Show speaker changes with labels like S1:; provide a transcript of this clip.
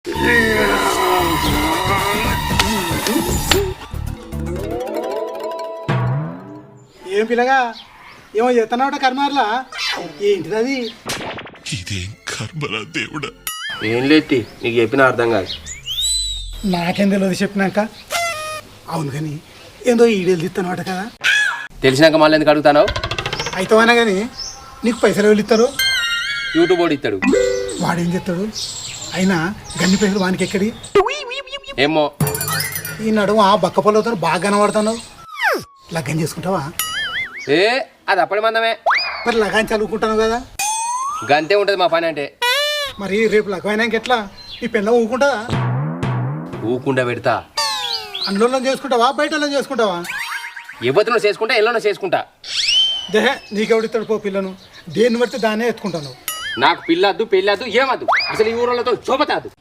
S1: ఏం పిల్లగా ఏమో చేస్తున్నావుట కర్మార్లా ఏంటిది అది?
S2: ఇదేం కర్మరా దేవుడా.
S3: ఏం లేతి నీకు చెప్పిన అర్థం కాదు.
S1: నాకేం తెలియదు చెప్పినాక. అవును కానీ ఏందో ఈడేళ్ళు తిస్తున్నావుట కదా.
S3: తెలిసినాక మళ్ళీ ఎందుకు అడుగుతాను?
S1: అయితేవనా కానీ నీకు పైసలు ఎవరు ఇస్తారు?
S3: యూట్యూబ్ వాడు ఇస్తాడు.
S1: వాడేం చెప్తాడు? అయినా గన్ని పైసలు వానికి ఎక్కడి?
S3: ఏమో
S1: ఈ నడుము ఆ బక్క పొలతో బాగా కనబడుతున్నావు. లగ్గం చేసుకుంటావా?
S3: ఏ అది అప్పటి మందమే.
S1: మరి లగాన్ని చదువుకుంటాను కదా.
S3: గంతే ఉంటుంది మా పని అంటే.
S1: మరి రేపు లగ్గమైనాక ఎట్లా? ఈ పెళ్ళ ఊకుంటుందా?
S3: ఊకుండా పెడతా.
S1: అందులో చేసుకుంటావా బయటలో చేసుకుంటావా?
S3: ఎవరినో చేసుకుంటా ఎల్లోనో చేసుకుంటా.
S1: దేహే నీకెవడిస్తాడు పో పిల్లను. దేన్ని బట్టి దాన్నే ఎత్తుకుంటాను.
S3: నాకు పిల్లద్దు పెళ్ళద్దు ఏమద్దు. అసలు ఈ ఊళ్ళతో శోభతాదు.